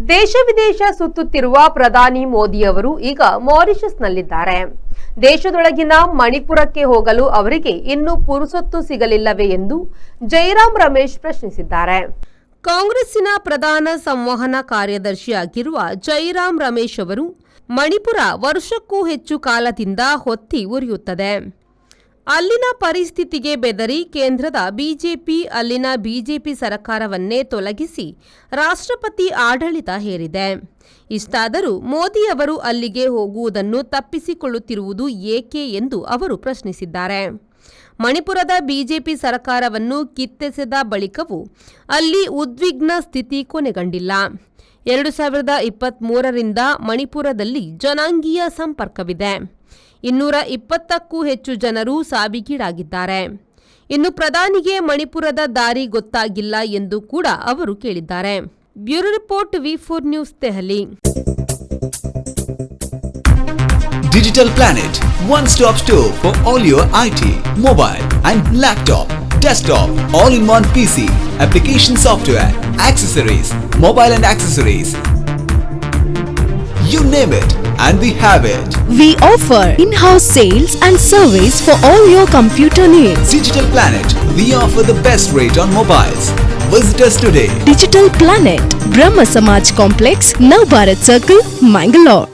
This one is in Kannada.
ದೇಶ ವಿದೇಶ ಸುತ್ತುತ್ತಿರುವ ಪ್ರಧಾನಿ ಮೋದಿಯವರು ಈಗ ಮಾರಿಷಸ್ನಲ್ಲಿದ್ದಾರೆ. ದೇಶದೊಳಗಿನ ಮಣಿಪುರಕ್ಕೆ ಹೋಗಲು ಅವರಿಗೆ ಇನ್ನೂ ಪುರುಸೊತ್ತು ಸಿಗಲಿಲ್ಲವೇ ಎಂದು ಜೈರಾಮ್ ರಮೇಶ್ ಪ್ರಶ್ನಿಸಿದ್ದಾರೆ. ಕಾಂಗ್ರೆಸ್ಸಿನ ಪ್ರಧಾನ ಸಂವಹನ ಕಾರ್ಯದರ್ಶಿಯಾಗಿರುವ ಜೈರಾಮ್ ರಮೇಶ್ ಅವರು ಮಣಿಪುರ ವರ್ಷಕ್ಕೂ ಹೆಚ್ಚು ಕಾಲದಿಂದ ಹೊತ್ತಿ ಉರಿಯುತ್ತದೆ. ಅಲ್ಲಿನ ಪರಿಸ್ಥಿತಿಗೆ ಬೆದರಿ ಕೇಂದ್ರದ ಬಿಜೆಪಿ ಅಲ್ಲಿನ ಬಿಜೆಪಿ ಸರ್ಕಾರವನ್ನೇ ತೊಲಗಿಸಿ ರಾಷ್ಟ್ರಪತಿ ಆಡಳಿತ ಹೇರಿದೆ. ಇಷ್ಟಾದರೂ ಮೋದಿ ಅವರು ಅಲ್ಲಿಗೆ ಹೋಗುವುದನ್ನು ತಪ್ಪಿಸಿಕೊಳ್ಳುತ್ತಿರುವುದು ಏಕೆ ಎಂದು ಅವರು ಪ್ರಶ್ನಿಸಿದ್ದಾರೆ. ಮಣಿಪುರದ ಬಿಜೆಪಿ ಸರ್ಕಾರವನ್ನು ಕಿತ್ತೆಸೆದ ಬಳಿಕವೂ ಅಲ್ಲಿ ಉದ್ವಿಗ್ನ ಸ್ಥಿತಿ ಕೊನೆಗೊಂಡಿಲ್ಲ. 2023ರಿಂದ ಮಣಿಪುರದಲ್ಲಿ ಜನಾಂಗೀಯ ಸಂಪರ್ಕವಿದೆ. 220ಕ್ಕೂ ಹೆಚ್ಚು ಜನರು ಸಾವಿಗೀಡಾಗಿದ್ದಾರೆ. ಇನ್ನು ಪ್ರಧಾನಿಗೆ ಮಣಿಪುರದ ದಾರಿ ಗೊತ್ತಾಗಿಲ್ಲ ಎಂದು ಕೂಡ ಅವರು ಕೇಳಿದ್ದಾರೆ. Bureau report V4 news, Delhi. Digital Planet, one-stop store for all your IT, mobile and laptop, desktop, all-in-one PC, application software, accessories, mobile and accessories. You name it and we have it. We offer in-house sales and service for all your computer needs. Digital Planet, we offer the best rate on mobiles. Visit us today. Digital Planet, Brahma Samaj Complex, Navbharat Circle, Mangalore.